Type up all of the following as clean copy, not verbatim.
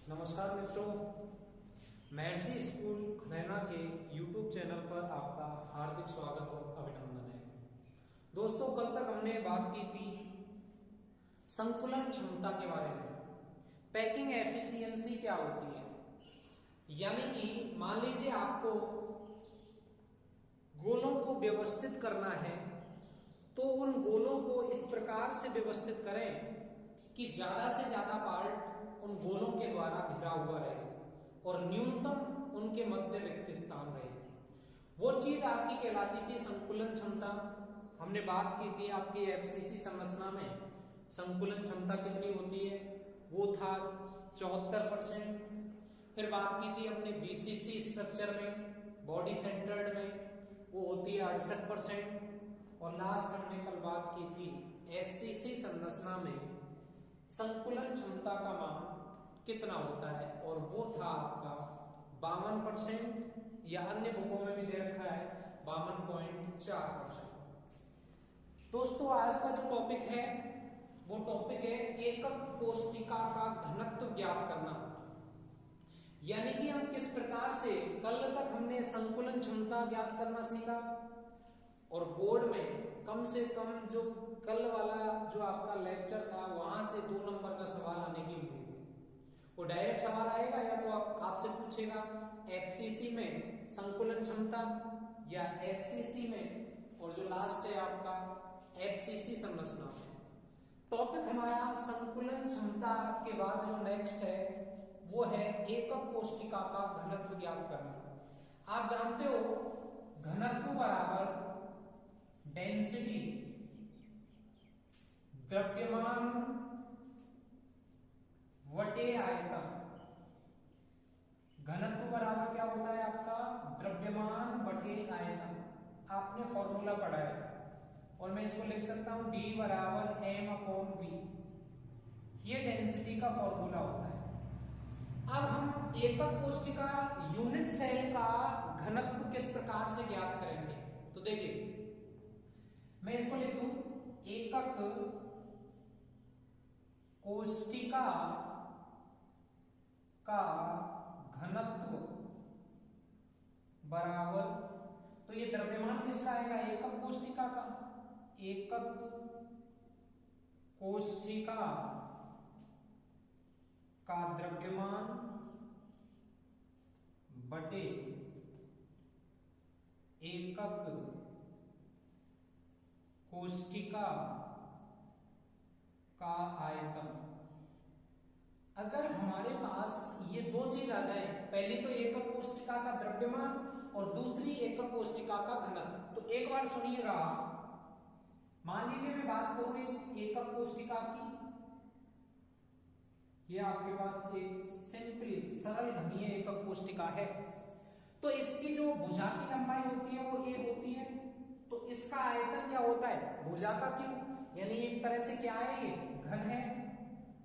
नमस्कार मित्रों, महर्षि स्कूल नैना के YouTube चैनल पर आपका हार्दिक स्वागत और अभिनंदन है। दोस्तों, कल तक हमने बात की थी संकुलन क्षमता के बारे में। पैकिंग एफिशिएंसी क्या होती है, यानी कि मान लीजिए आपको गोलों को व्यवस्थित करना है तो उन गोलों को इस प्रकार से व्यवस्थित करें कि ज्यादा से ज्यादा पार्ट उन गोलों के द्वारा घिरा हुआ रहे और न्यूनतम उनके मध्य रिक्त स्थान रहे। वो चीज आपकी कहलाती थी संकुलन क्षमता। हमने बात की थी आपकी एफसीसी संरचना में संकुलन क्षमता कितनी होती है, वो था 74%। फिर बात की थी हमने बीसीसी स्ट्रक्चर में, बॉडी सेंटर्ड में, वो होती है 68%। और लास्ट हमने कल बात की थी एससीसी संरचना में संकुलन क्षमता का मान कितना होता है, और वो था आपका 52%, या अन्य बुकों में भी दे रखा है 52.4%। दोस्तों, आज का जो टॉपिक है वो टॉपिक है एकक कोशिका का घनत्व ज्ञात करना। यानी कि हम किस प्रकार से, कल तक हमने संकुलन क्षमता ज्ञात करना सीखा और बोर्ड में कम से कम जो कल वाला जो आपका लेक्चर था वहां से 2 नंबर का सवाल आने की उम्मीद है। वो डायरेक्ट सवाल आएगा या तो आपसे पूछेगा एफसीसी में संकुलन क्षमता या एससीसी में, और जो लास्ट है आपका एफसीसी संरचना में। टॉपिक हमारा संकुलन क्षमता के बाद जो नेक्स्ट है वो है एकक कोशिका का घनत्व ज्ञात करना। आप जानते हो घनत्व बराबर डेंसिटी, द्रव्यमान वटे आयतन। घनत्व बराबर क्या होता है आपका, द्रव्यमान बटे आयतन। आपने फॉर्मूला पढ़ा है और मैं इसको लिख सकता हूं D बराबर m/v। ये डेंसिटी का फॉर्मूला होता है। अब हम एकक कोशिका यूनिट सेल का घनत्व किस प्रकार से ज्ञात करेंगे, तो देखिए मैं इसको लिख दूं एकक कोशिका का घनत्व बराबर, तो ये द्रव्यमान किसका आएगा, एकक कोशिका का। एकक कोशिका का द्रव्यमान बटे एकक कोशिका का आयतन। अगर हमारे पास ये दो चीज आ जाए, पहली तो एकक कोशिका का द्रव्यमान और दूसरी एकक कोशिका का घनत्व, तो एक बार सुनिएगा। मान लीजिए मैं बात करूं एक एकक कोशिका की, ये आपके पास एक सिंपल सरल घनीय एकक कोशिका है, तो इसकी जो भुजा की लंबाई होती है वो a होती है, तो इसका आयतन क्या होता है, भुजा का क्यूब। यानी एक तरह से क्या है, ये घन है,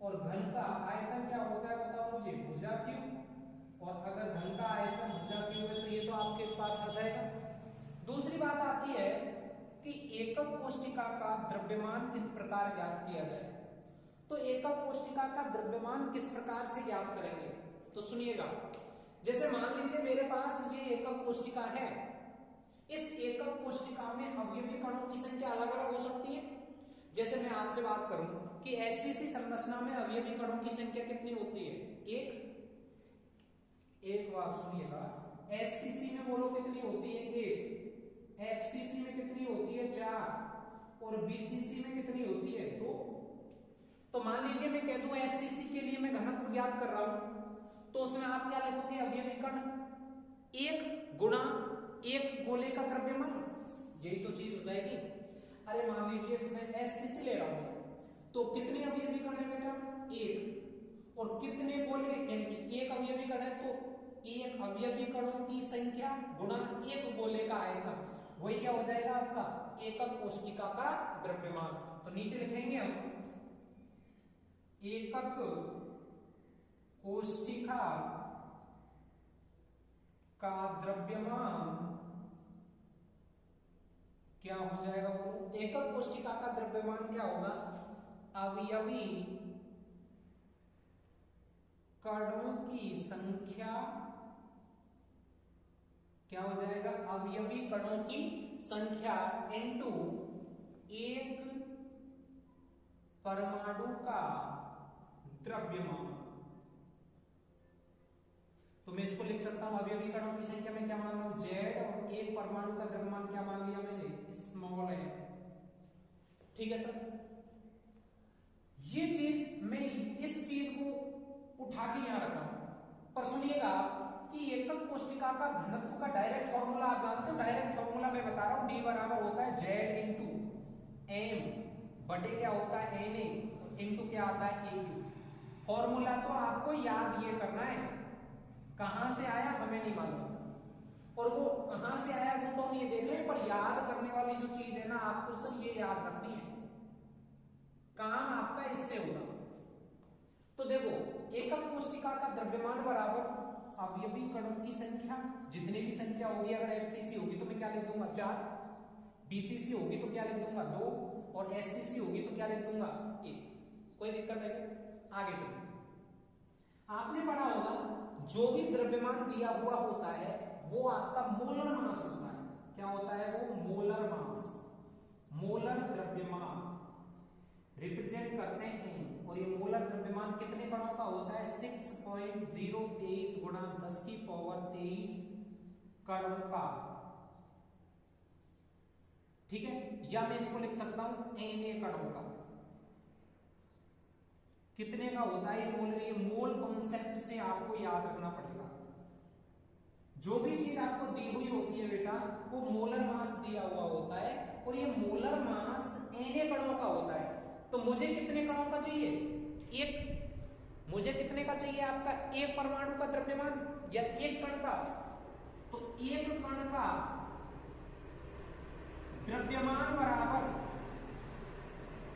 और घन का आयतन क्या होता है बताओ मुझे, भुजा क्यूब। और अगर घन का आयतन भुजा क्यूब है तो ये तो आपके पास आ जाएगा। दूसरी बात आती है कि एकक कोशिका का द्रव्यमान किस प्रकार ज्ञात किया जाए। तो एकक कोशिका का द्रव्यमान किस प्रकार से ज्ञात करेंगे, तो सुनिएगा। जैसे मान लीजिए मेरे पास ये एकक कोशिका है, इस एकक कोशिका में अवयवी कणों की संख्या अलग अलग हो सकती है। जैसे मैं आपसे बात करूं कि एससीसी संरचना में अवयवी कणों की संख्या कितनी होती है, एक बार सुनिएगा, एससीसी में बोलो कितनी होती है, 1। एफसीसी में कितनी होती है, 4। और बीसीसी में कितनी होती है, 2। तो मान लीजिए मैं कह दूं एससीसी के लिए मैं घनत्व ज्ञात कर रहा हूं, तो उसमें आप क्या लिखोगे, अवयवी कण 1 गुणा 1 गोले का द्रव्यमान, यही तो चीज हो जाएगी। अरे मान लीजिए इसमें एससीसी ले रहा हूं, तो कितने अवयवी कण है बेटा, 1। और कितने गोले, यानी कि 1 अवयवी कण है तो 1 अवयवी कणों की संख्या गुणा 1 गोले का आयतन, वही क्या हो जाएगा आपका एकक कोशिका का द्रव्यमान। तो नीचे लिखेंगे हम एकक कोशिका का द्रव्यमान क्या हो जाएगा, वो एकक कोशिका का द्रव्यमान क्या होगा, अवयवी कणों की संख्या क्या हो जाएगा, अवयवी कणों की संख्या इनटू एक परमाणु का द्रव्यमान। तो मैं इसको लिख सकता हूं अवयवी कणों की संख्या में क्या मान रहा हूं, जेड, और एक परमाणु का द्रव्यमान क्या मान लिया मैंने, स्मॉल है। ठीक है सर, ये चीज मैं इस चीज को उठा के यहां रख रहा हूं, पर सुनिएगा कि एकक कोशिका का घनत्व का डायरेक्ट फॉर्मूला आप जानते हो, डायरेक्ट फॉर्मूला मैं बता रहा हूं, डी बराबर होता है जेड इंटू एम बटे क्या होता है एन ए इंटू क्या आता है ए क्यू। फॉर्मूला तो आपको याद ये करना है, कहां से आया हमें नहीं मालूम, और वो कहां से आया वो तो हम ये देख रहे हैं, पर याद करने वाली जो चीज है ना आपको सर ये याद रखनी है, काम आपका इससे होगा। तो देखो एकक कोशिका का द्रव्यमान बराबर अवयवी कणों की संख्या, जितनी भी संख्या होगी, अगर एफसीसी होगी तो मैं क्या लिख दूंगा 4, बीसीसी होगी तो क्या लिख दूंगा 2, और एससीसी होगी तो क्या लिख दूंगा 1। कोई दिक्कत है? आगे चलते आपने पढ़ा होगा जो भी द्रव्यमान दिया हुआ होता है वो आपका मोलर मास होता है। क्या होता है वो? मोलर मास, मोलर द्रव्यमान रिप्रेजेंट करते हैं एम, और ये मोलर द्रव्यमान कितने कणों का होता है? 6.023 गुणा 10 की पावर 23 कणों का। ठीक है, या मैं इसको लिख सकता हूं एन कणों का। कितने का होता है ये मोल? ये मोल कॉन्सेप्ट से आपको याद रखना पड़ेगा। जो भी चीज आपको दी हुई होती है बेटा वो मोलर मास दिया हुआ होता है, और ये मोलर मास एन कणों का होता है। तो मुझे कितने कणों का चाहिए? एक। मुझे कितने का चाहिए आपका? एक परमाणु का द्रव्यमान या एक कण का? तो एक कण का द्रव्यमान बराबर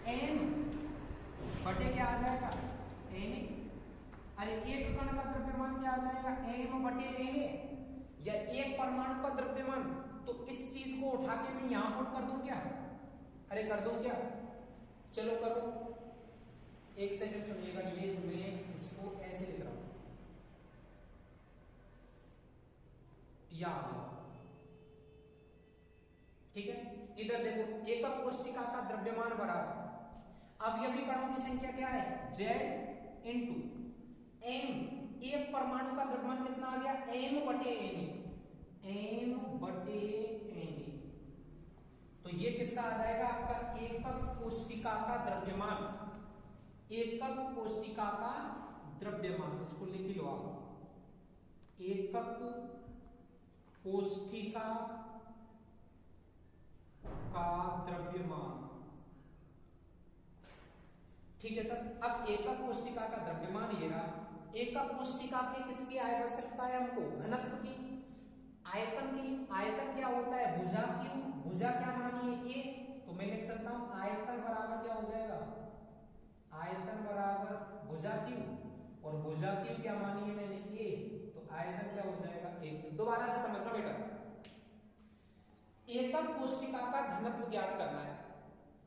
एन बटे क्या आ जाएगा? एन। अरे एक कण का द्रव्यमान क्या आ जाएगा? एम बटे एन, या एक परमाणु का द्रव्यमान। तो इस चीज को उठा के मैं यहां पुट कर दूं क्या? अरे कर दूं क्या? चलो करो, एक सेकंड सुनिएगा, ये मैं इसको ऐसे लिख रहा हूं, या आ जाओ। ठीक है, इधर देखो एकक कोशिका का द्रव्यमान बराबर अवयवी कणों की संख्या क्या है? जेड इंटू एम, एक परमाणु का द्रव्यमान कितना आ गया? एम बटे एन, एम बटे एन। तो ये किसका आ जाएगा आपका? एकक कोशिका का द्रव्यमान, एकक कोशिका का द्रव्यमान। इसको लिख लो आप, एकक कोशिका का द्रव्यमान। ठीक है सर, अब एकक कोशिका का द्रव्यमान ये रहा। एकक कोशिका के किसकी आवश्यकता है हमको? घनत्व की, आयतन की। आयतन क्या होता है? भुजा क्यू। भुजा क्या मानी है? ए। तो मैं लिख सकता हूं आयतन बराबर क्या हो जाएगा? आयतन बराबर भुजा क्यू, और भुजा क्यू क्या मानी है मैंने? ए। तो आयतन क्या हो जाएगा? ए। दोबारा से समझना बेटा, एकक कोशिका का घनत्व ज्ञात करना है।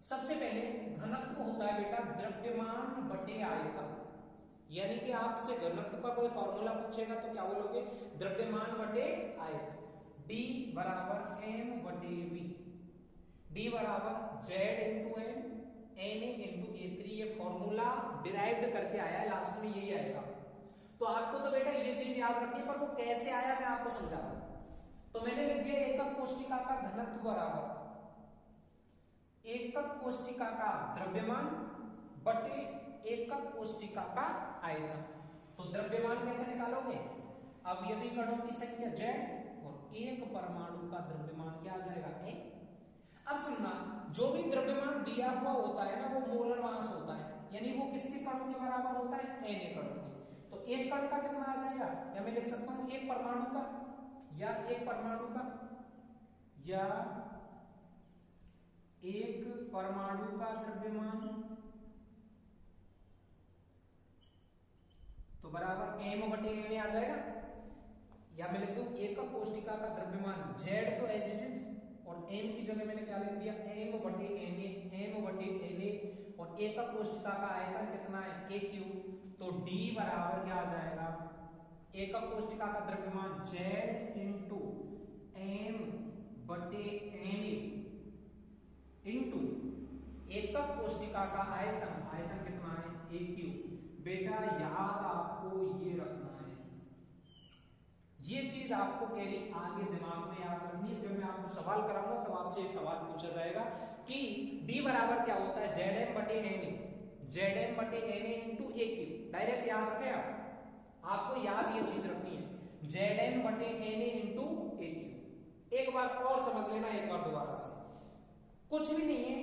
सबसे पहले घनत्व होता है बेटा द्रव्यमान बटे आयतन, यानी कि आपसे घनत्व का कोई फॉर्मूला पूछेगा तो क्या बोलोगे? द्रव्यमान बटे आयतन। D बराबर m बटे v, D बराबर z into M, N into ए3। ये फॉर्मूला डिराइव्ड करके आया है, लास्ट में यही आएगा। तो आपको तो बेटा ये चीज याद रखनी है, पर वो कैसे आया मैं आपको समझा रहा हूं। तो मैंने लिख दिया एकक कोशिका का घनत्व बराबर एकक कोशिका का द्रव्यमान बटे एकक कोशिका का आयतन। तो द्रव्यमान कैसे निकालोगे? अवयवी कणों की संख्या z, और एक परमाणु का द्रव्यमान क्या आ जाएगा? ए। अब सुनना, जो भी द्रव्यमान दिया हुआ होता है ना वो मोलर मास होता है, यानी वो किसके कणों के बराबर होता है? एन कणों के। तो एक कण का कितना आ जाएगा? या मैं लिख सकता हूं एक परमाणु का, या एक परमाणु का, या एक परमाणु का द्रव्यमान तो बराबर m बटे एन आ जाएगा। या मैं लिख दूं एकक कोशिका का द्रव्यमान z तो एज इट इज, और m की जगह मैंने क्या लिख दिया? m बटे एन, और एकक कोशिका का आयतन कितना है? a cube. तो D बराबर क्या आ जाएगा, एकक कोष्टिका का द्रव्यमान Z इंटू M बटे Na इंटू एकक कोष्टिका का आयतन, आयतन कितना है AQ। बेटा याद आपको ये रखना है, ये चीज आपको कह रही आगे दिमाग में याद रखनी है। जब मैं आपको सवाल कराऊंगा तब आपसे एक सवाल पूछा जाएगा कि D बराबर क्या होता है Zm बटे Na, Zm बटे Na इंटू AQ। डायरेक्ट याद रखें आपको याद ये चीज रखनी है, Zm बटे Na इंटू AQ। एक बार और समझ लेना, एक बार दोबारा से, कुछ भी नहीं है,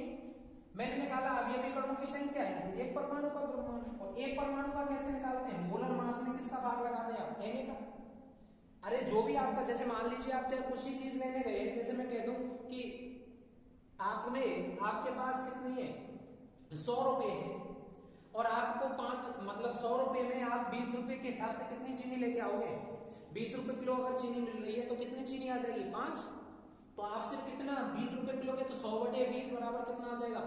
मैंने निकाला अवयवी कणों की संख्या है, एक परमाणु का द्रव्यमान, और एक परमाणु का कैसे निकालते हैं, मोलर मास में किसका भाग लगा दें आप, Na का। अरे जो भी आपका, जैसे मान लीजिए आप चाहे कुछ ही चीज लेने गए, जैसे मैं कह दूं कि आपने, आपके पास कितनी है 100 रुपए है, और आपको 5 मतलब 100 रुपए में आप 20 रुपए के हिसाब से कितनी चीनी लेके आओगे, 20 रुपए किलो अगर चीनी मिल रही है तो कितनी चीनी आ जाएगी 5। तो आप सिर्फ कितना 20 रुपए किलो के, तो 100 बटे 20 बराबर कितना आ जाएगा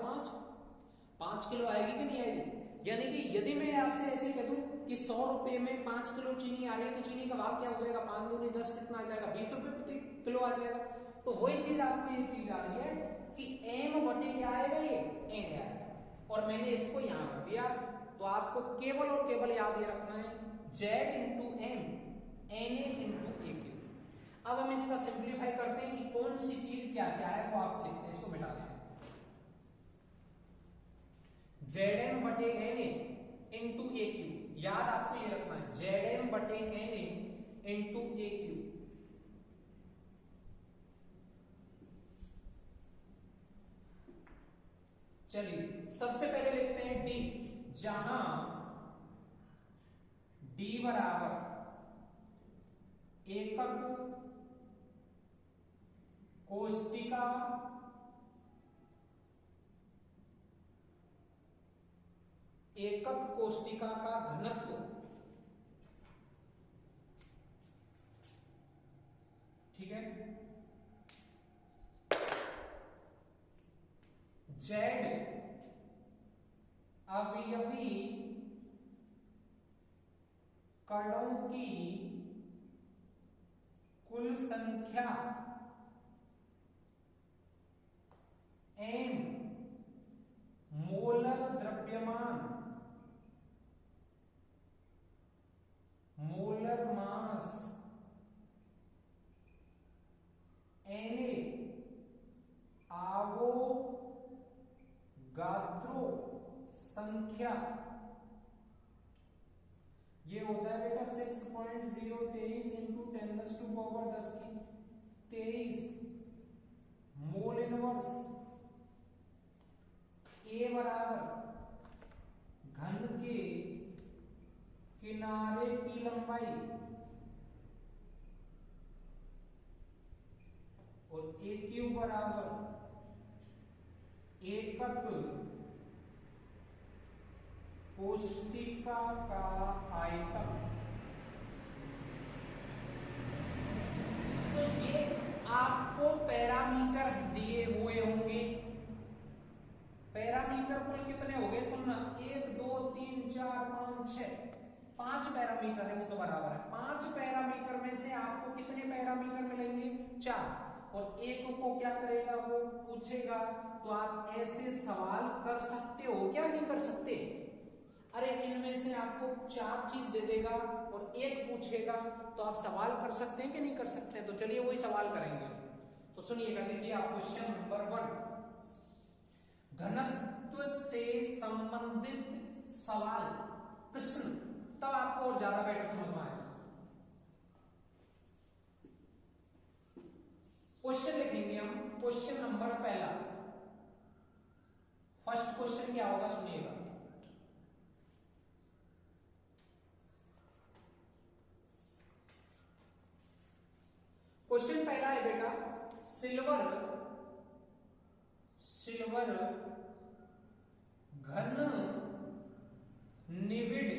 5 किलो आएगी कि नहीं आएगी। यानी कि यदि मैं आपसे ऐसे कह दूं कि 100 रुपए में 5 किलो चीनी आ रही है, तो चीनी का भाव क्या हो जाएगा, 5 दूनी 10, कितना आ जाएगा 20 रुपए प्रति किलो आ जाएगा। तो वही चीज आपको ये चीज आ रही है कि M बटे क्या आएगा, ये Na आएगा, और मैंने इसको यहां रख दिया। तो आपको केवल और केवल याद ये रखना है Z into M Na into AQ। अब हम इसका सिंप्लीफाई करते हैं कि कौन सी चीज क्या क्या है, वो आप लिखते हैं, इसको मिटा दें। Zm बटे Na इंटू AQ, याद आपको ये रखना है Zm बटे Na इंटू AQ। चलिए सबसे पहले लिखते हैं D, जहां D बराबर एकक कोष्टिका का घनत्व, ठीक है, Z अवयवी कणों की कुल संख्या M मोलर द्रव्यमान, मोलर मास Na आवोगाद्रो संख्या, ये होता है बेटा 6.023 इंटू 10⁻⁻³ मोल इनवर्स। ए बराबर घन के किनारे की लंबाई और AQ बराबर एकक कोष्टिका का आयतन। तो ये आपको पैरामीटर दिए हुए होंगे, पैरामीटर कुल कितने हो गए सुनना, 1 2 3 4 5 6, 5 पैरामीटर है, वो तो बराबर है। 5 पैरामीटर में से आपको कितने पैरामीटर मिलेंगे, 4, और एक को क्या करेगा, वो पूछेगा। तो आप ऐसे सवाल कर सकते हो, क्या नहीं कर सकते, अरे इनमें से आपको 4 चीज दे देगा और एक पूछेगा, तो आप सवाल कर सकते हैं कि नहीं कर सकते हैं। तो चलिए वही सवाल करेंगे। तो सुनिएगा, देखिए आप क्वेश्चन नंबर 1, घनत्व से संबंधित सवाल प्रश्न, तब आपको और ज्यादा बेटर समझ में आएगा। क्वेश्चन लिखेंगे हम, क्वेश्चन नंबर पहला, फर्स्ट क्वेश्चन क्या होगा सुनिएगा। क्वेश्चन पहला है बेटा, सिल्वर घन निविड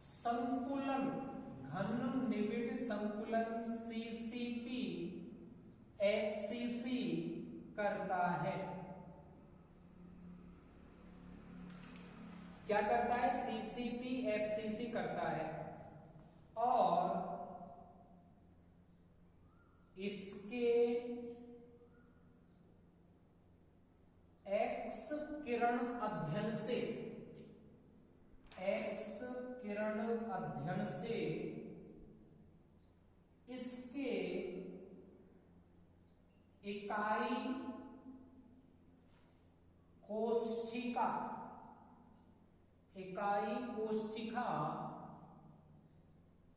संकुलन, घन निविड संकुलन CCP FCC करता है। क्या करता है, सीसीपी एफसीसी करता है, और इसके एक्स किरण अध्ययन से, एक्स किरण अध्ययन से इसके इकाई कोष्ठिका, इकाई कोष्ठिका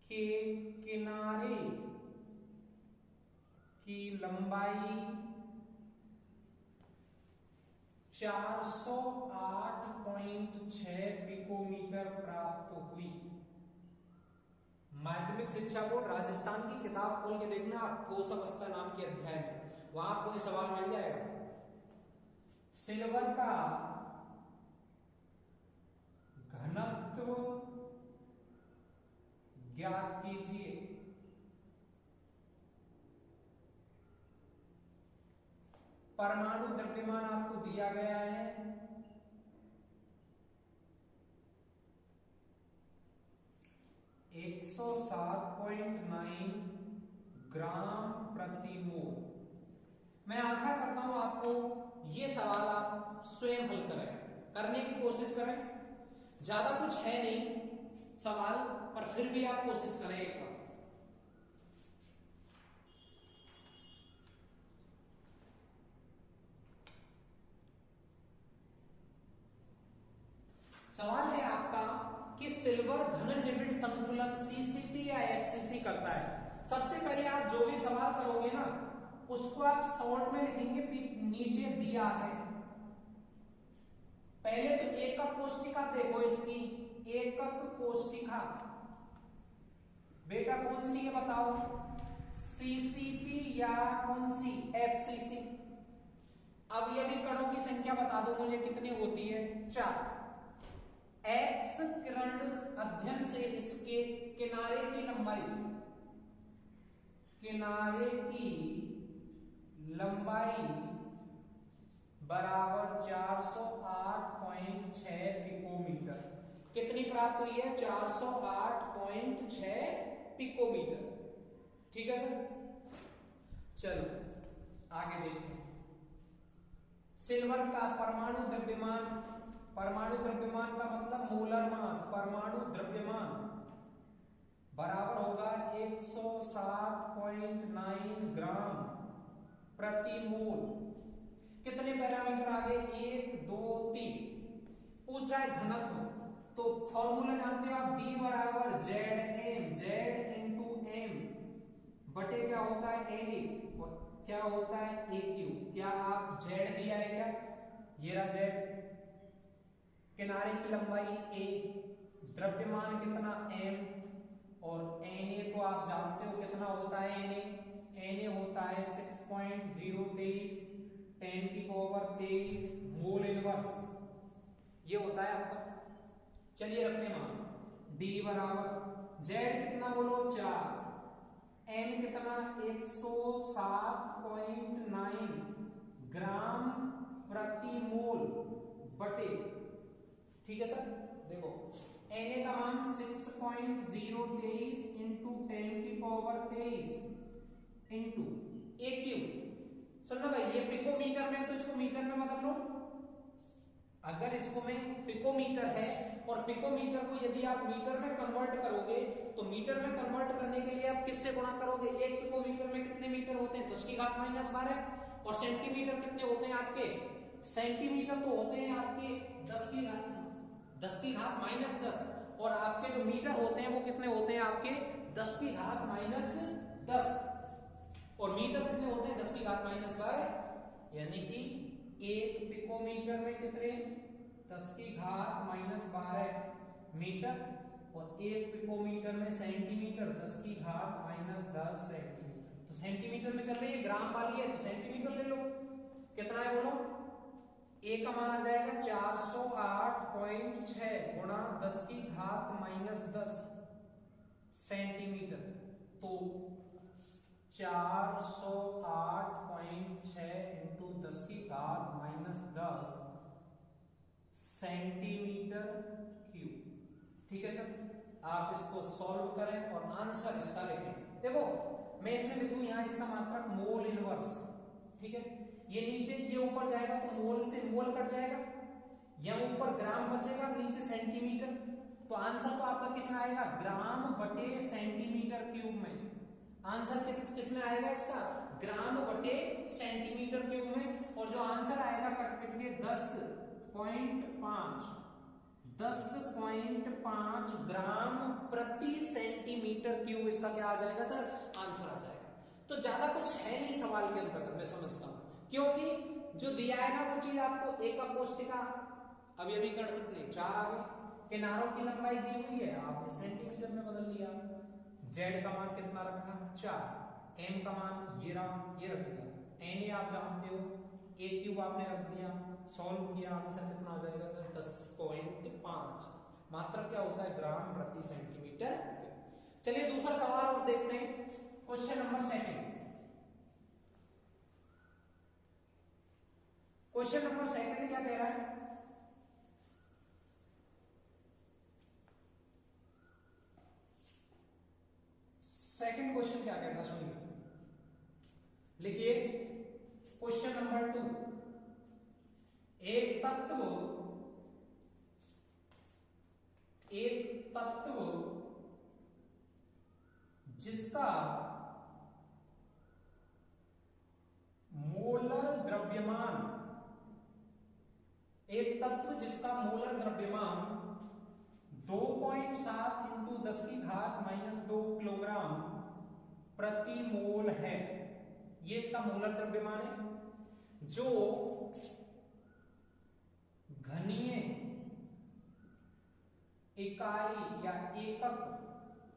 के किनारे की लंबाई 408.6 पिकोमीटर प्राप्त हुई। माध्यमिक शिक्षा बोर्ड राजस्थान की किताब खोल के देखना, आप ठोस अवस्था नाम के अध्याय में, वहां आपको ये सवाल मिल जाएगा। सिल्वर का घनत्व ज्ञात कीजिए। परमाणु द्रव्यमान आपको दिया गया है, एक 107.9 ग्राम प्रति मोल। मैं आशा करता हूं आपको ये सवाल आप स्वयं हल करें, करने की कोशिश करें। ज्यादा कुछ है नहीं सवाल, पर फिर भी आप कोशिश करें एक बार। सवाल है आपका कि सिल्वर घन निबिड़ संतुलन सीसीपी या एफसीसी करता है। सबसे पहले आप जो भी सवाल करोगे ना, उसको आप शॉर्ट में लिखेंगे, नीचे दिया है। पहले तो एकक कोष्ठिका देखो, इसकी एकक कोष्ठिका बेटा कौन सी है बताओ, सीसीपी या कौन सी, एफसीसी। अब ये भी कणों की संख्या बता दो मुझे कितनी होती है, 4। एक्स किरण अध्ययन से इसके किनारे की लंबाई, किनारे की लंबाई बराबर 408.6 पिकोमीटर। कितनी प्राप्त हुई है, 408.6 पिकोमीटर। ठीक है सर, चलो आगे देखते हैं। सिल्वर का परमाणु द्रव्यमान, परमाणु द्रव्यमान का मतलब मोलर मास, परमाणु द्रव्यमान बराबर होगा 107.9 ग्राम प्रति मोल। कितने पैरामीटर आगे, 1 2 3। पूछ रहा है घनत्व, तो फॉर्मूला जानते हो आप, D बराबर Z M, Z into M बटे क्या होता है, एन और क्या होता है, ए क्यू। क्या आप जेड दिया है क्या, ये रहा जेड, किनारे की लंबाई ए, द्रव्यमान कितना एम, और एन तो आप जानते हो कितना होता है, एन होता है 6.023 10 की पावर 23 मोल इनवर्स, ये होता है आपका। चलिए रखते हैं मान, डी बराबर जेड कितना बोलो 4, एम कितना 107.9 ग्राम प्रति मोल बटे, ठीक है सर। देखो एन का मान 6.023 इंटू 10 की पावर 23 इंटू ए क्यू। सुनना भाई, ये पिकोमीटर में है तो इसको मीटर में बदल लो। अगर इसको में पिकोमीटर है और पिकोमीटर को यदि आप मीटर में कन्वर्ट करोगे, तो मीटर में कन्वर्ट करने के लिए आप किससे गुणा करोगे, एक पिकोमीटर में कितने मीटर होते हैं, 10 की घात -12, और सेंटीमीटर कितने होते हैं आपके, सेंटीमीटर तो होते हैं आपके 10 की घात -10, और आपके जो मीटर होते हैं वो कितने होते हैं आपके 10 की घात -10, और मीटर कितने होते हैं 10 की घात -12, यानी कि एक पिकोमीटर में कितने 10 की घात -12 मीटर, और एक पिकोमीटर में सेंटीमीटर 10 की घात -10 सेंटीमीटर। तो सेंटीमीटर में चल रही है, ग्राम वाली है तो सेंटीमीटर ले लो। कितना है बोलो, ए का मान आ जाएगा 408.6 गुणा 10 की घात -10 सेंटीमीटर, तो 408.6 इंटू 10 की घात -10 सेंटीमीटर आप इसको सॉल्व करें और आंसर इसका लिखें। देखो मैं इसमें लिखूं यहाँ इसका मात्रक मोल इनवर्स, ठीक है, ये नीचे ये ऊपर जाएगा तो मोल से मोल कट जाएगा, यहाँ ऊपर ग्राम बचेगा, नीचे सेंटीमीटर, तो आंसर तो आपका किस में आएगा, ग्राम बटे सेंटीमीटर क्यूब में। आंसर किस में आएगा इसका, ग्राम बटे सेंटीमीटर क्यूब में। और जो आंसर आएगा कट पिट के 10.5 ग्राम प्रति सेंटीमीटर क्यूब इसका क्या आ जाएगा सर, आंसर आ जाएगा। तो ज्यादा कुछ है नहीं सवाल के अंतर्गत, मैं समझता हूं, क्योंकि जो दिया है ना वो चीज आपको एकक कोष्ठिका, अभी अभी कण कितने 4 आ गए, किनारों की लंबाई दी हुई है, आपने सेंटीमीटर में बदल लिया, जेड का मान कितना रखा 4, एम का मान ये रख दिया, एन ये आप जानते हो, ए क्यूब आपने रख दिया, सॉल्व किया, आंसर कितना आ जाएगा सर 10.5। मात्रक क्या होता है, ग्राम प्रति सेंटीमीटर। चलिए दूसरा सवाल और देखते हैं, क्वेश्चन नंबर 2। क्वेश्चन नंबर 2 क्या कह रहा है, सेकंड क्वेश्चन क्या कहता है सुनिए, लिखिए क्वेश्चन नंबर 2, एक तत्व जिसका मोलर द्रव्यमान 2.7 इंटू 10 की घात -2 किलोग्राम प्रति मोल है, ये इसका मोलर द्रव्यमान है। जो घनीय इकाई या एकक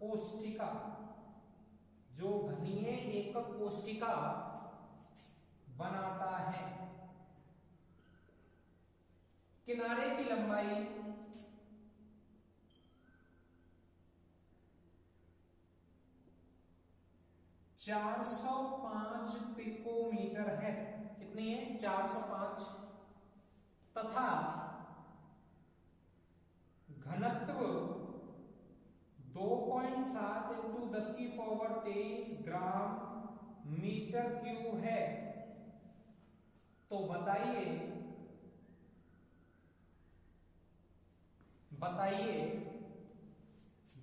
कोष्ठिका, जो घनीय एकक कोष्ठिका बनाता है, किनारे की लंबाई 405 पिकोमीटर है, कितनी है 405, तथा घनत्व 2.7 इंटू 10 की पावर 23 ग्राम मीटर क्यूब है। तो बताइए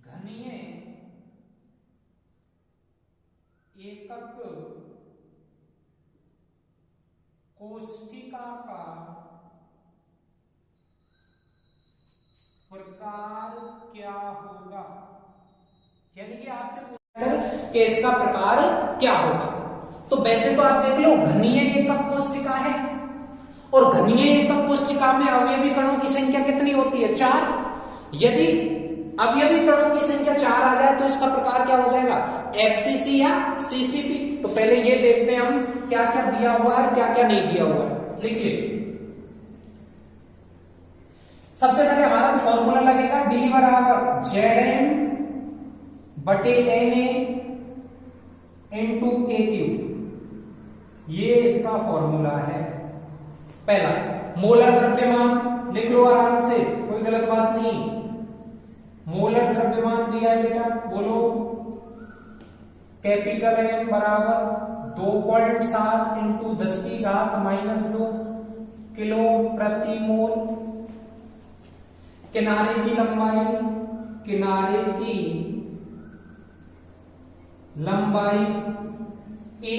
घनीय एकक कोष्ठिका का प्रकार क्या होगा, यानी कि आपसे पूछा कि इसका प्रकार क्या होगा। तो वैसे तो आप देख लो घनीय एकक कोष्ठिका है, और घनीय एकक कोष्ठिका में अवयवी कणों की संख्या कितनी होती है 4। यदि अवयवी कणों की संख्या 4 आ जाए तो इसका प्रकार क्या हो जाएगा, एफसीसी या सीसीपी। तो पहले ये देखते हैं हम क्या क्या दिया हुआ है, क्या क्या नहीं दिया हुआ है। लिखिए सबसे पहले हमारा फॉर्मूला लगेगा डी बराबर जेड बटे एन इंटू ए क्यूब, ये इसका फॉर्मूला है। पहला मोलर द्रव्यमान लिख लो आराम से, कोई गलत बात नहीं। मोलर द्रव्यमान दिया है बेटा, बोलो कैपिटल एम बराबर 2.7 इंटू 10 की घात -2 किलो प्रति मोल। किनारे की लंबाई ए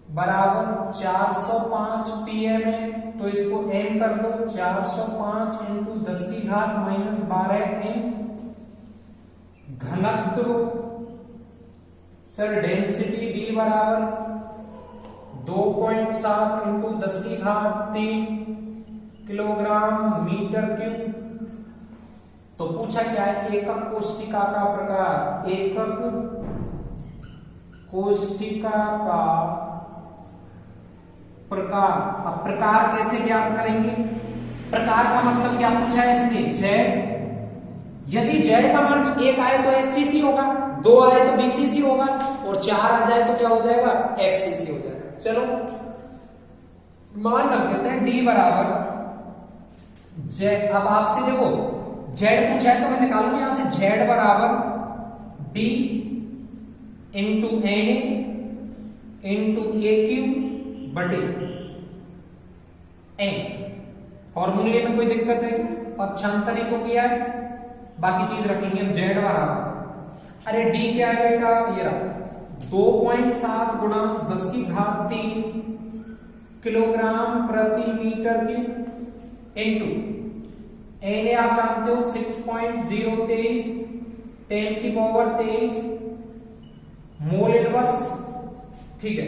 बराबर 405 पीएम है, तो इसको एम कर दो, 405 इंटू 10 की घात -12 एम। घनत्व सर डेंसिटी डी बराबर 2.7 इंटू 10 की घात 3 किलोग्राम मीटर क्यूब। तो पूछा क्या है, एकक कोष्ठिका का प्रकार, एकक कोष्ठिका का प्रकार। अब प्रकार कैसे ज्ञात करेंगे, प्रकार का मतलब क्या पूछा है इसने, जेड। यदि जेड का मान 1 आए तो एससीसी होगा, 2 आए तो बीसीसी होगा, और 4 आ जाए तो क्या हो जाएगा, एक्ससीसी हो जाएगा। चलो मान रख देते हैं डी बराबर जेड। अब आपसे देखो जेड पूछा है तो मैं निकालू यहां से जेड बराबर डी इंटू एन इंटू ए क्यू बटे एन। फॉर्मूले में कोई दिक्कत है क्या? पक्षांतर ही तो किया है, बाकी चीज रखेंगे हम। जेड बराबर, अरे डी क्या है बेटा, ये रहा 2.7 गुणा 10 की घात 3 किलोग्राम प्रति मीटर क्यूब इंटू एन आप जानते हो 6.023 10 की पावर 23 मोल इनवर्स, ठीक है।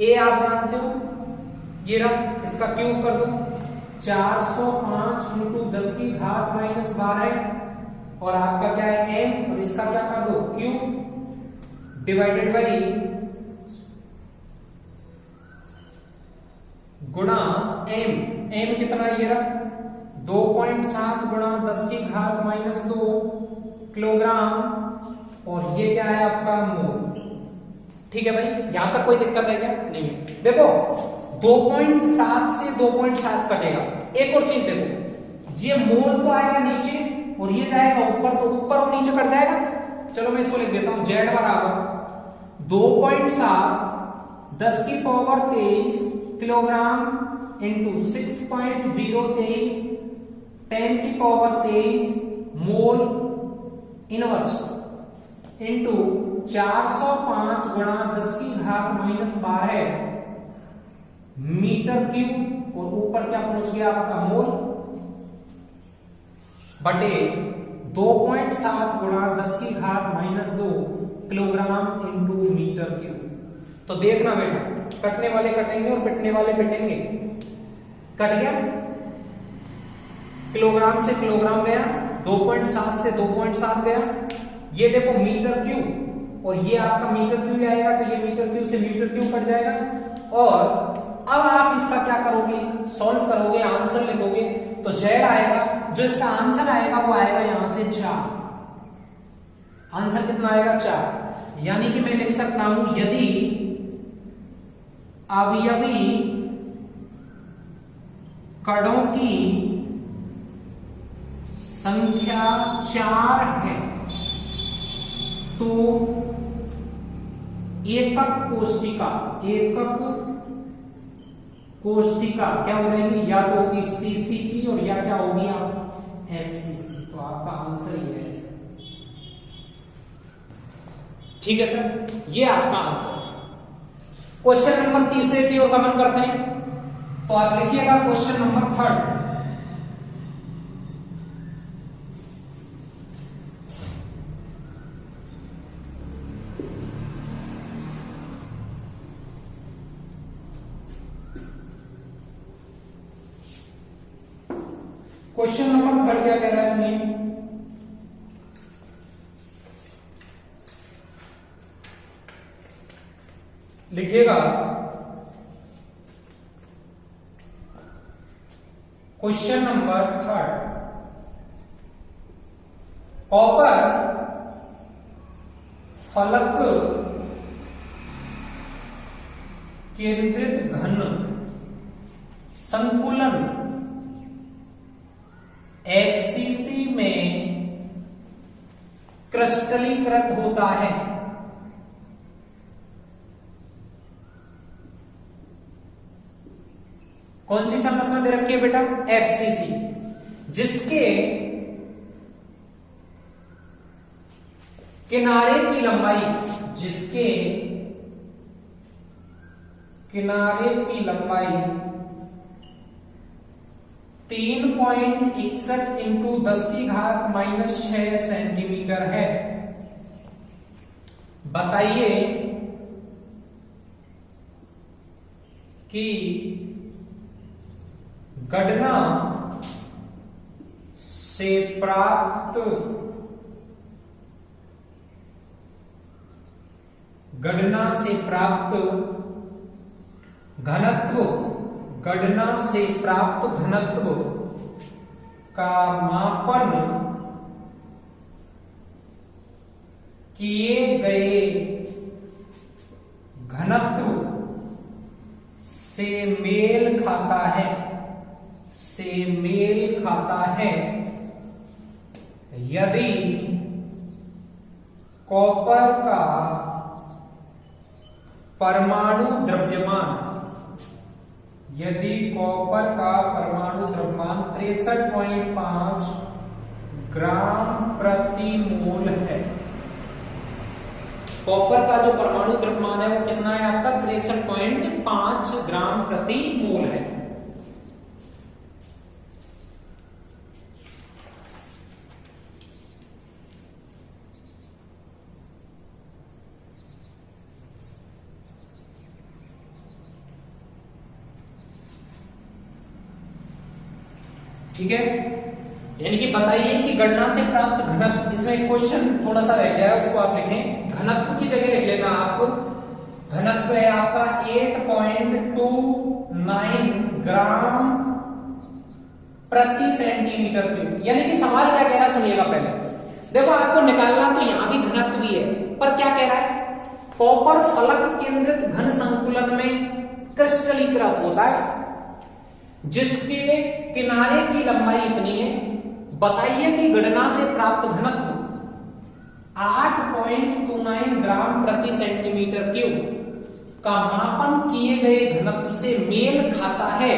ए आप जानते हो, ये रहा, इसका क्यूब कर दो 405 इंटू 10 की घात -12 और आपका क्या है एम, और इसका क्या कर दो क्यूब डिवाइडेड बाई गुणा एम। एम कितना ये रहा 2.7 गुणा 10 की घात -2 किलोग्राम, और ये क्या है आपका मोल। ठीक है भाई, यहां तक कोई दिक्कत है क्या? नहीं है। देखो 2.7 से 2.7 कटेगा। एक और चीज देखो, ये मोल तो आएगा नीचे और ये जाएगा ऊपर, तो ऊपर और नीचे कट जाएगा। चलो मैं इसको लिख देता हूं, जेड बराबर 2.7 10 की पावर 23 किलोग्राम इंटू 6.023 10 की पावर 23 मोल इनवर्स इंटू 405 गुणा 10 की घात -12 मीटर क्यूब, और ऊपर क्या पहुंच गया आपका मोल, बटे 2.7 गुणा 10 की घात -2 किलोग्राम इंटू मीटर क्यूब। तो देखना बेटा, कटने वाले कटेंगे और पिटने वाले पिटेंगे। कट गया, किलोग्राम से किलोग्राम गया, 2.7 से 2.7 गया। ये देखो मीटर क्यूब, और ये आपका मीटर क्यूब आएगा, तो ये मीटर क्यूब से मीटर क्यूब कट जाएगा। और अब आप इसका क्या करोगे, सॉल्व करोगे, आंसर लिखोगे, तो जेड आएगा, जो इसका आंसर आएगा वो आएगा यहां से 4। आंसर कितना आएगा 4। यानी कि मैं लिख सकता हूं, यदि अवयवी कणों की संख्या 4 है तो एकक कोष्टिका क्या हो जाएगी, या तो होगी सीसीपी और या क्या होगी आप एफसीसी। तो आपका आंसर ये है सर। ठीक है सर, ये आपका आंसर। क्वेश्चन नंबर 3 की ओर गमन करते हैं। तो आप लिखिएगा क्वेश्चन नंबर 3। क्वेश्चन नंबर 3 क्या कह रहा है सुनिए। लिखिएगा क्वेश्चन नंबर 3, कॉपर फलक केंद्रित घन संकुलन एफसीसी में क्रिस्टलीकृत होता है। कौन सी संरचना दे रखी है बेटा, एफसीसी, जिसके किनारे की लंबाई 3.61 इंटू 10 की घात -6 सेंटीमीटर है। बताइए कि गणना से प्राप्त घनत्व का मापन किए गए घनत्व से मेल खाता है यदि कॉपर का परमाणु द्रव्यमान, यदि कॉपर का परमाणु द्रव्यमान 63.5 ग्राम प्रति मोल है, कॉपर का जो परमाणु द्रव्यमान है वो कितना है आपका 63.5 ग्राम प्रति मोल है। ठीक है, यानी कि बताइए कि गणना से प्राप्त घनत्व, इसमें एक क्वेश्चन थोड़ा सा रह गया है उसको आप लिखें, घनत्व की जगह लिख लेना आप, घनत्व है आपका 8.29 ग्राम प्रति सेंटीमीटर क्यूब। यानी कि सवाल क्या कह रहा है सुनिएगा पहले, देखो आपको निकालना तो यहां भी घनत्व ही है, पर क्या कह रहा है, कॉपर फलक केंद्रित घन संकुलन में क्रिस्टलीकृत होता है जिसके किनारे की लंबाई इतनी है। बताइए कि गणना से प्राप्त घनत्व 8.29 ग्राम प्रति सेंटीमीटर क्यूब का मापन किए गए घनत्व से मेल खाता है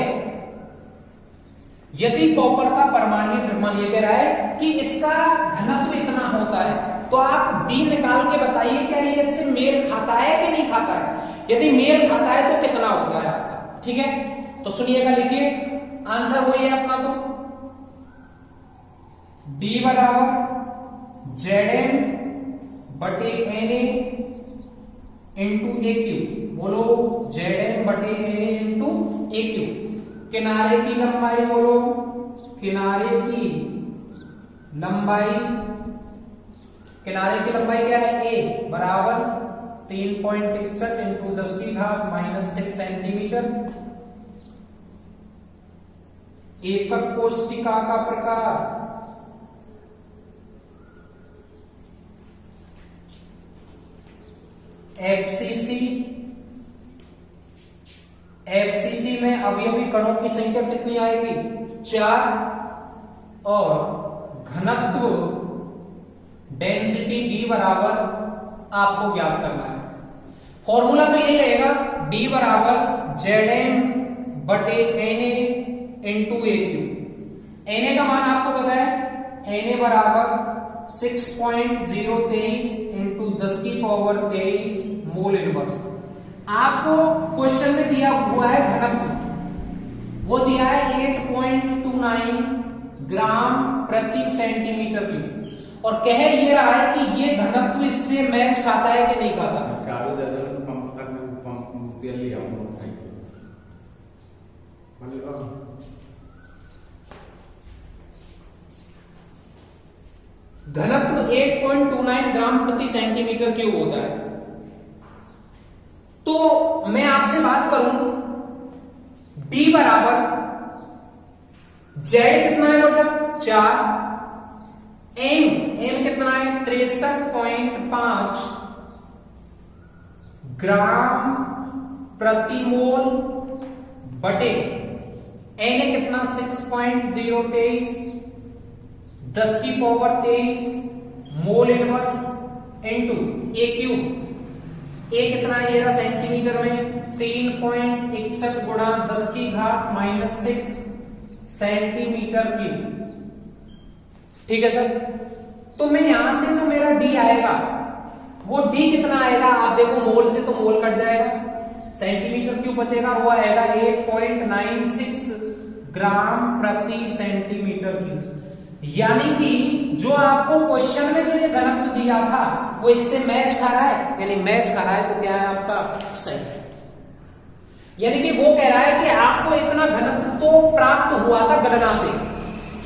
यदि कॉपर का परमाणु द्रव्यमान, ये कह रहा है कि इसका घनत्व इतना होता है, तो आप डी निकाल के बताइए क्या ये इससे मेल खाता है कि नहीं खाता है। यदि मेल खाता है तो कितना होता है आपका। ठीक है, तो सुनिएगा, लिखिए आंसर वही है अपना, तो D बराबर ZM बटे NA इंटू ए क्यूब। बोलो ZM बटे NA इंटू ए क्यूब। किनारे की लंबाई बोलो, किनारे की लंबाई, किनारे की लंबाई क्या है A बराबर 3.61 इंटू 10 की घात -6 सेंटीमीटर। एकक कोष्टिका का प्रकार FCC। FCC में अवयवी कणों की संख्या कितनी आएगी 4, और घनत्व डेंसिटी D बराबर आपको ज्ञात करना है। फॉर्मूला तो यही रहेगा, D बराबर ZM बटे NA into A cube. Na का मान आपको पता है, Na बराबर 6.023 इंटू 10 की पावर 23 मोल इनवर्स। आपको क्वेश्चन में दिया हुआ है घनत्व, वो दिया है 8.29 ग्राम प्रति सेंटीमीटर क्यूब, और कह ये रहा है कि ये घनत्व इससे मैच खाता है कि नहीं खाता। घनत्व 8.29 ग्राम प्रति सेंटीमीटर क्यूब होता है। तो मैं आपसे बात करूं, D बराबर Z कितना है बेटा 4, M कितना है 63.5 ग्राम प्रति मोल बटे Na कितना 6.023 10 की power 23 mole inverse into A cube. ए कितना है ये सेंटीमीटर में 3.61 गुणा 10 की घात -6 सेंटीमीटर क्यूब। ठीक है सर, तो मैं यहां से जो मेरा डी आएगा वो डी कितना आएगा, आप देखो मोल से तो मोल कट जाएगा, सेंटीमीटर क्यूब बचेगा, वो आएगा 8.96 ग्राम प्रति सेंटीमीटर क्यूब। यानी कि जो आपको क्वेश्चन में जो ये घनत्व दिया था वो इससे मैच खा रहा है, यानी मैच खा रहा है, तो क्या है आपका सही। यानी कि वो कह रहा है कि आपको इतना घनत्व तो प्राप्त हुआ था गणना से,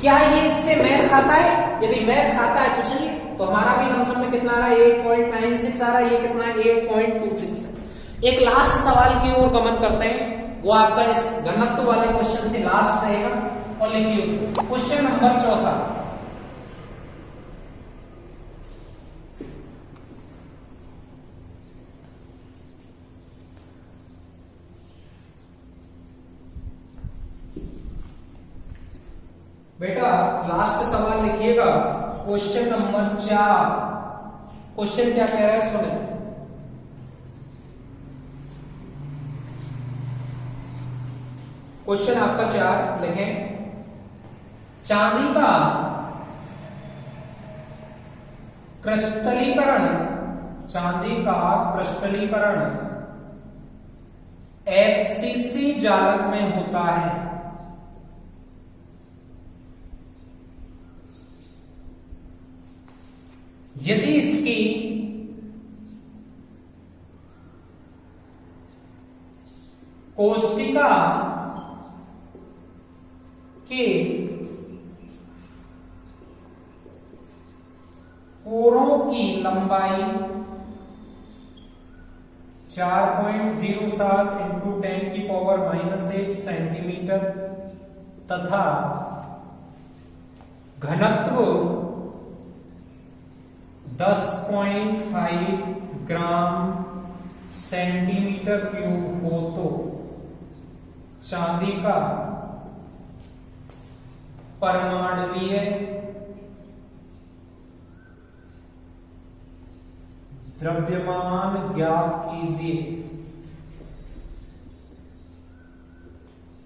क्या ये इससे मैच खाता है। यदि मैच खाता है तो सही, तो हमारा भी लमसम में कितना आ रहा है 8.96 आ रहा है, ये कितना है 8.26 है। एक लास्ट सवाल की ओर गमन करते हैं, वो आपका इस घनत्व वाले क्वेश्चन से लास्ट रहेगा, और लिखिए उसको। क्वेश्चन नंबर 4 बेटा, लास्ट सवाल लिखिएगा। Question number 4। क्वेश्चन क्या कह रहा है सुने। क्वेश्चन आपका 4 लिखें। चांदी का क्रिस्टलीकरण, चांदी का क्रिस्टलीकरण एफसीसी जालक में होता है। यदि इसकी कोष्टिका के कोरों की लंबाई 4.07 इंटू 10⁻⁻8 सेंटीमीटर तथा घनत्व 10.5 ग्राम सेंटीमीटर क्यूब हो तो चांदी का परमाणुीय द्रव्यमान ज्ञात कीजिए।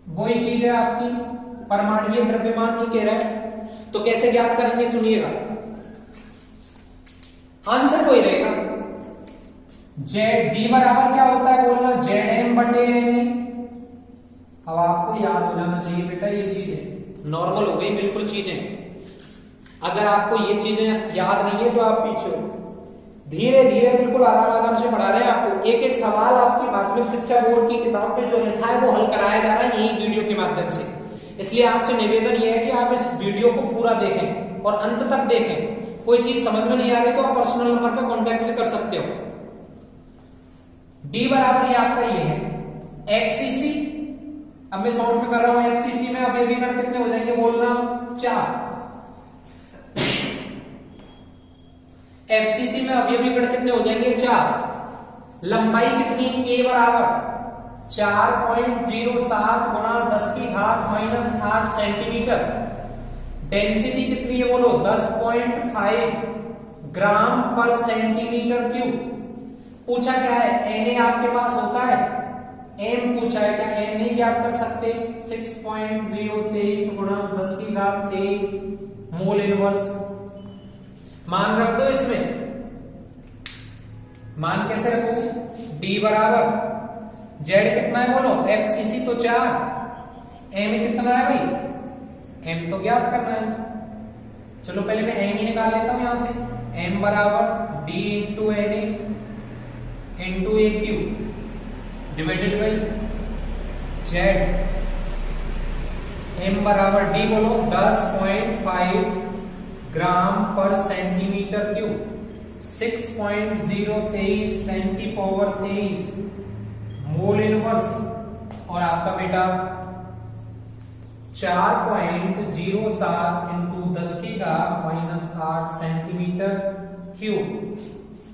वही चीज है आपकी परमाणुीय द्रव्यमान की कह रहा है, तो कैसे ज्ञात करेंगे सुनिएगा। आंसर वही रहेगा, जेड डी बराबर क्या होता है बोलना, जेड एम बटे एन। अब आपको याद हो जाना चाहिए बेटा, ये चीजें नॉर्मल हो गई बिल्कुल चीजें। अगर आपको ये चीजें याद नहीं है तो आप पीछे हो। धीरे धीरे बिल्कुल आराम आराम से पढ़ा रहे हैं आपको। एक एक सवाल आपकी माध्यमिक शिक्षा बोर्ड की किताब पे जो लिखा है वो हल कराया जा रहा है यही वीडियो के माध्यम से। इसलिए आपसे निवेदन यह है कि आप इस वीडियो को पूरा देखें और अंत तक देखें। कोई चीज समझ में नहीं आ रही तो आप पर्सनल नंबर पर कॉन्टेक्ट भी कर सकते हो। डी बराबर ये आपका ये है एफसीसी। अब मैं शॉर्ट में कर रहा हूं एफसीसी में। अब ये विकर्ण कितने हो जाएंगे बोलना 4। एफसीसी में अब ये विकर्ण कितने हो जाएंगे 4। लंबाई कितनी है ए बराबर 4.07 गुणा 10⁻⁻8 सेंटीमीटर। डेंसिटी कितनी है बोलो 10.5 ग्राम पर सेंटीमीटर क्यूब। पूछा क्या है एन आपके पास होता है, एम पूछा है, क्या एम नहीं ज्ञात कर सकते। 6.023 गुणा 10⁻23 मोल इनवर्स। मान रख दो इसमें, मान कैसे रखोगे। डी बराबर जेड कितना है बोलो एफसीसी तो 4, एम कितना है भाई, एम तो ज्ञात करना है। चलो पहले मैं एम ही निकाल लेता हूं यहां से। एम बराबर D into N into A cube divided by Z. M बराबर डी बोलो 10.5 ग्राम पर सेंटीमीटर क्यूब। 6.023 10⁻23 mole inverse. और आपका बेटा 4.07 इंटू 10⁻⁻8 सेंटीमीटर क्यूब।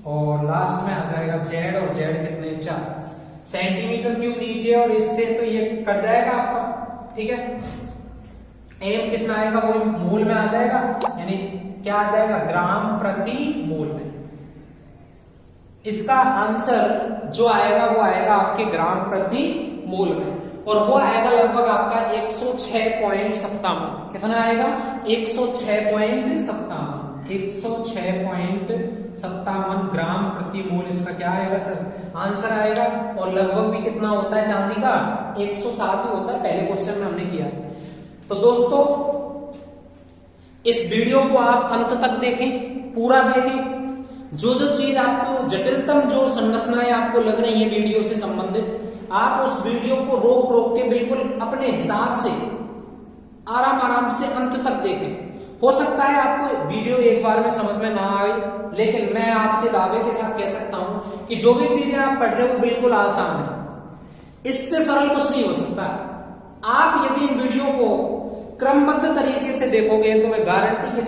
और लास्ट में आ जाएगा जेड, और जेड कितने 4 सेंटीमीटर क्यूब नीचे, और इससे तो ये कट जाएगा आपका, ठीक है। एम किस में आएगा वो मोल में आ जाएगा, यानी क्या आ जाएगा ग्राम प्रति मोल में। इसका आंसर जो आएगा वो आएगा आपके ग्राम प्रति मोल में, और वो आएगा लगभग आपका 106.57। कितना आएगा 106.57 ग्राम प्रति मोल। इसका क्या आएगा सर आंसर आएगा। और लगभग भी कितना होता है चांदी का 107 ही होता है, पहले क्वेश्चन में हमने किया। तो दोस्तों इस वीडियो को आप अंत तक देखें, पूरा देखें। जो जो चीज आपको जटिलतम जो संरचनाएं आपको लग रही है वीडियो से संबंधित, आप उस वीडियो को रोक रोक के बिल्कुल अपने हिसाब से आराम आराम से अंत तक देखें। हो सकता है आपको वीडियो एक बार में समझ में ना आए, लेकिन मैं आपसे दावे के साथ कह सकता हूं कि जो भी चीजें आप पढ़ रहे हो बिल्कुल आसान है। इससे सरल कुछ नहीं हो सकता। आप यदि इन वीडियो को क्रमबद्ध तरीके से देखोगे तो मैं गारंटी के